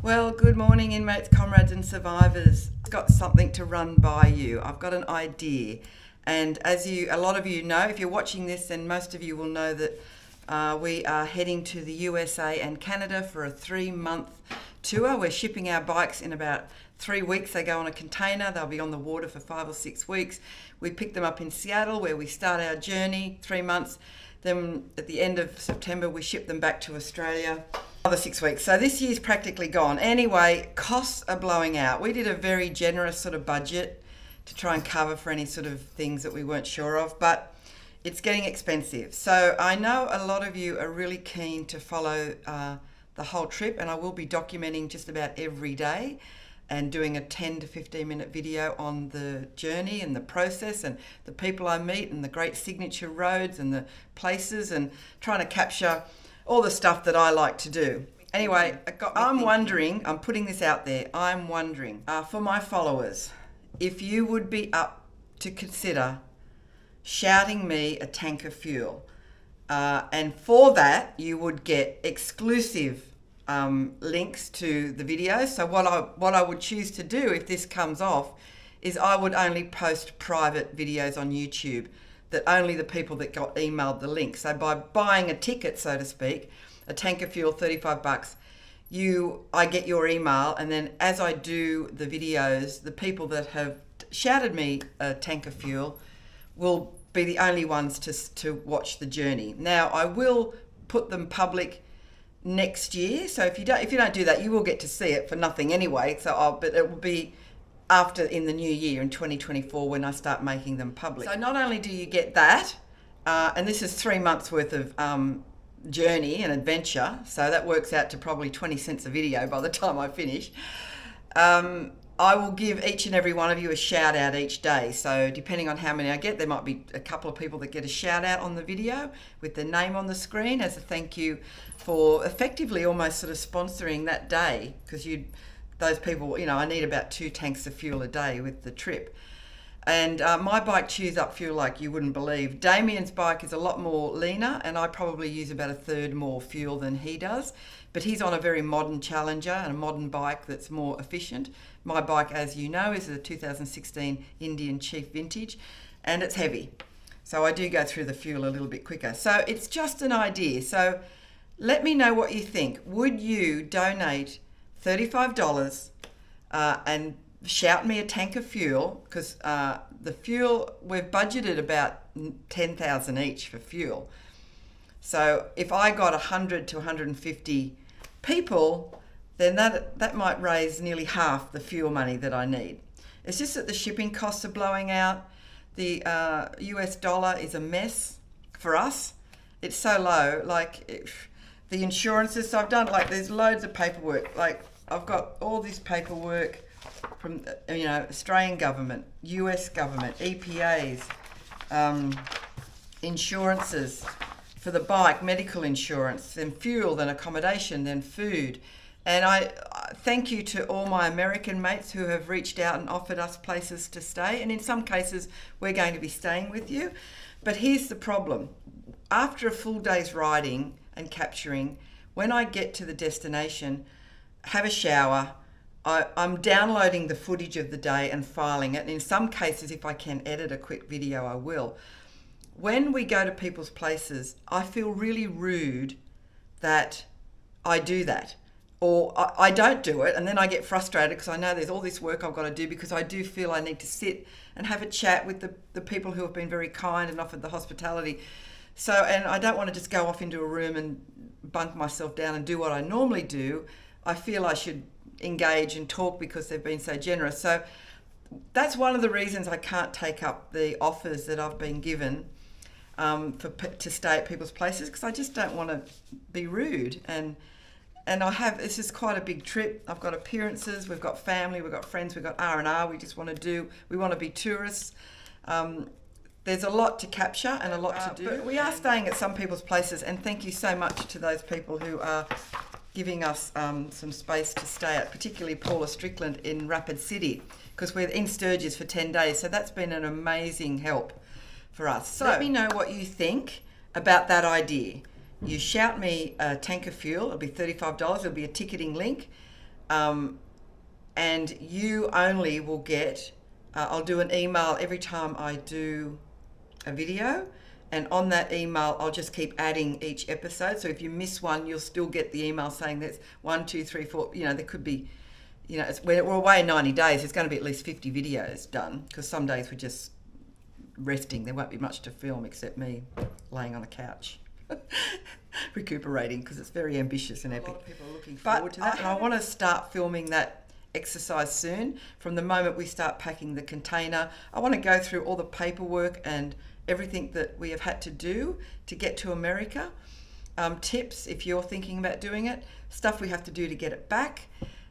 Well, good morning, inmates, comrades, and survivors. I've got something to run by you. I've got an idea. And a lot of you know, if you're watching this, then most of you will know that we are heading to the USA and Canada for a 3-month tour. We're shipping our bikes in about 3 weeks. They go on a container. They'll be on the water for 5 or 6 weeks. We pick them up in Seattle, where we start our journey, 3 months. Then at the end of September, we ship them back to Australia. Another 6 weeks. So this year's practically gone. Anyway, costs are blowing out. We did a very generous sort of budget to try and cover for any sort of things that we weren't sure of, but it's getting expensive. So I know a lot of you are really keen to follow the whole trip, and I will be documenting just about every day and doing a 10 to 15 minute video on the journey and the process and the people I meet and the great signature roads and the places, and trying to capture all the stuff that I like to do. Anyway, I'm wondering, I'm putting this out there, I'm wondering for my followers, if you would be up to consider shouting me a tank of fuel. And for that, you would get exclusive links to the videos. So what I would choose to do if this comes off is I would only post private videos on YouTube that only the people that got emailed the link. So by buying a ticket, so to speak, a tank of fuel, $35, I get your email, and then as I do the videos, the people that have shouted me a tank of fuel will be the only ones to watch the journey. Now, I will put them public next year. So if you don't do that, you will get to see it for nothing anyway. But it will be after, in the new year, in 2024, when I start making them public. So not only do you get that, and this is 3 months worth of journey and adventure, so that works out to probably 20 cents a video by the time I finish. I will give each and every one of you a shout out each day. So depending on how many I get, there might be a couple of people that get a shout out on the video with their name on the screen as a thank you for effectively almost sort of sponsoring that day, because those people, I need about 2 tanks of fuel a day with the trip. And my bike chews up fuel like you wouldn't believe. Damien's bike is a lot more leaner, and I probably use about 1/3 more fuel than he does. But he's on a very modern Challenger and a modern bike that's more efficient. My bike, as you know, is a 2016 Indian Chief Vintage, and it's heavy. So I do go through the fuel a little bit quicker. So it's just an idea. So let me know what you think. Would you donate $35 and shout me a tank of fuel? Because the fuel, we've budgeted about $10,000 each for fuel. So if I got 100 to 150 people, then that might raise nearly half the fuel money that I need. It's just that the shipping costs are blowing out. The US dollar is a mess for us. It's so low. The insurances, so I've done, there's loads of paperwork. I've got all this paperwork from Australian government, US government, EPAs, insurances for the bike, medical insurance, then fuel, then accommodation, then food. And I thank you to all my American mates who have reached out and offered us places to stay. And in some cases, we're going to be staying with you. But here's the problem. After a full day's riding and capturing, when I get to the destination, have a shower, I'm downloading the footage of the day and filing it. And in some cases, if I can edit a quick video, I will. When we go to people's places, I feel really rude that I do that. Or I don't do it, and then I get frustrated because I know there's all this work I've got to do, because I do feel I need to sit and have a chat with the people who have been very kind and offered the hospitality. So, and I don't want to just go off into a room and bunk myself down and do what I normally do. I feel I should engage and talk because they've been so generous. So that's one of the reasons I can't take up the offers that I've been given to stay at people's places, because I just don't want to be rude. And this is quite a big trip. I've got appearances, we've got family, we've got friends, we've got R&R we want to be tourists. There's a lot to capture and a lot to do. But we are staying at some people's places, and thank you so much to those people who are giving us some space to stay at, particularly Paula Strickland in Rapid City, because we're in Sturgis for 10 days. So that's been an amazing help for us. So let me know what you think about that idea. You shout me a tank of fuel, it'll be $35, it'll be a ticketing link. and you only will get, I'll do an email every time I do a video, and on that email I'll just keep adding each episode. So if you miss one, you'll still get the email saying that's 1, 2, 3, 4, there could be, we're away 90 days, there's going to be at least 50 videos done, because some days we're just resting. There won't be much to film except me laying on a couch recuperating, because it's very ambitious and epic. A lot of people are looking forward to that, and I want to start filming that exercise soon. From the moment we start packing the container, I want to go through all the paperwork and everything that we have had to do to get to America. Tips if you're thinking about doing it, stuff we have to do to get it back,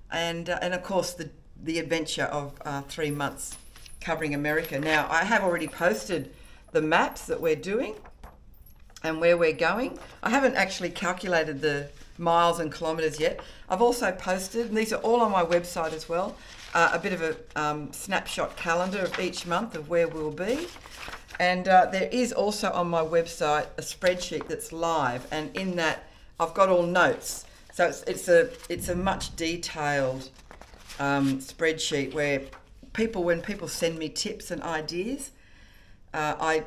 and of course the adventure of 3 months covering America. Now, I have already posted the maps that we're doing and where we're going. I haven't actually calculated the miles and kilometres yet. I've also posted, and these are all on my website as well, a bit of a snapshot calendar of each month of where we'll be. And there is also on my website a spreadsheet that's live, and in that I've got all notes. So it's a much detailed spreadsheet where when people send me tips and ideas, I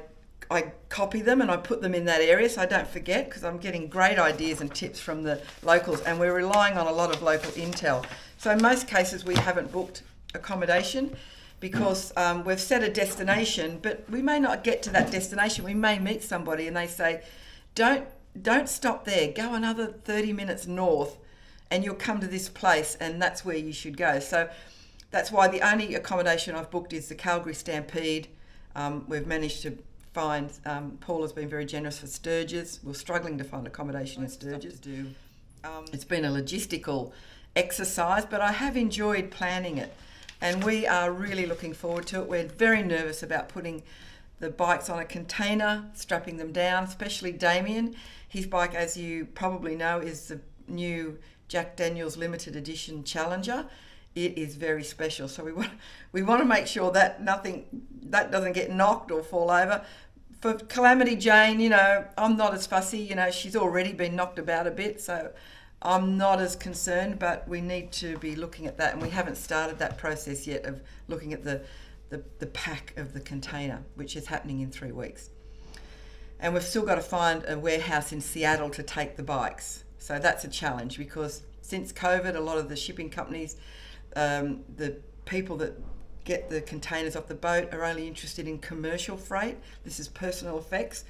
copy them and I put them in that area so I don't forget, because I'm getting great ideas and tips from the locals, and we're relying on a lot of local intel. So in most cases we haven't booked accommodation because we've set a destination, but we may not get to that destination. We may meet somebody and they say, don't stop there, go another 30 minutes north and you'll come to this place, and that's where you should go. So that's why the only accommodation I've booked is the Calgary Stampede. We've managed to find, Paul has been very generous for Sturgis. We're struggling to find accommodation in Sturgis. It's been a logistical exercise, but I have enjoyed planning it, and we are really looking forward to it. We're very nervous about putting the bikes on a container, strapping them down, especially Damien. His bike, as you probably know, is the new Jack Daniel's limited edition Challenger. It is very special, so we want to make sure that that doesn't get knocked or fall over. For Calamity Jane, I'm not as fussy. She's already been knocked about a bit, so I'm not as concerned. But we need to be looking at that, and we haven't started that process yet of looking at the pack of the container, which is happening in 3 weeks. And we've still got to find a warehouse in Seattle to take the bikes. So that's a challenge, because since COVID, a lot of the shipping companies, the people that get the containers off the boat are only interested in commercial freight. This is personal effects.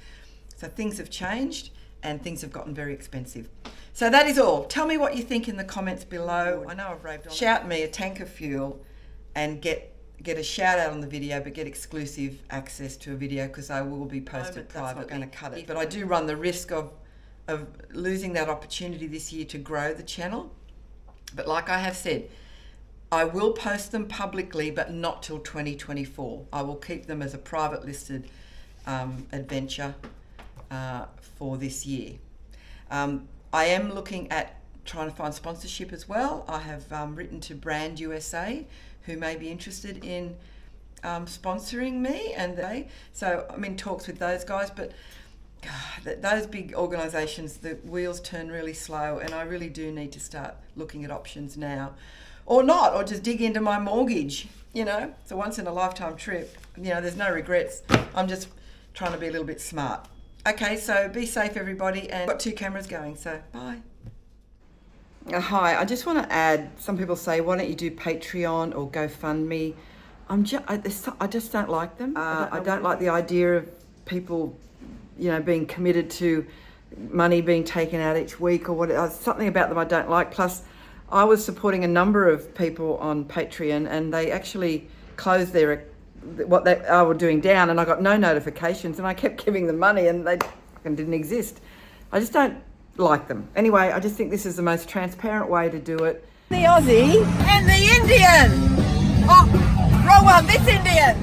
So things have changed and things have gotten very expensive. So that is all. Tell me what you think in the comments below. I know I've raved on. Shout me a tank of fuel and get a shout out on the video, but get exclusive access to a video, because I will be posted private. Not going to cut it. But I do run the risk of losing that opportunity this year to grow the channel. But like I have said, I will post them publicly, but not till 2024. I will keep them as a private listed adventure for this year. I am looking at trying to find sponsorship as well. I have written to Brand USA, who may be interested in sponsoring me, so I'm in talks with those guys. But God, those big organisations, the wheels turn really slow, and I really do need to start looking at options now. Or not, or just dig into my mortgage. It's a once in a lifetime trip. There's no regrets. I'm just trying to be a little bit smart. Okay, so be safe, everybody, and I've got 2 cameras going, so bye. Hi, I just want to add, some people say, why don't you do Patreon or GoFundMe? I just don't like them. I don't like the idea of people, being committed to money being taken out each week or whatever. Something about them I don't like. Plus, I was supporting a number of people on Patreon, and they actually closed what they were doing down, and I got no notifications, and I kept giving them money and they fucking didn't exist. I just don't like them. Anyway, I just think this is the most transparent way to do it. The Aussie and the Indian. Oh, wrong one, this Indian.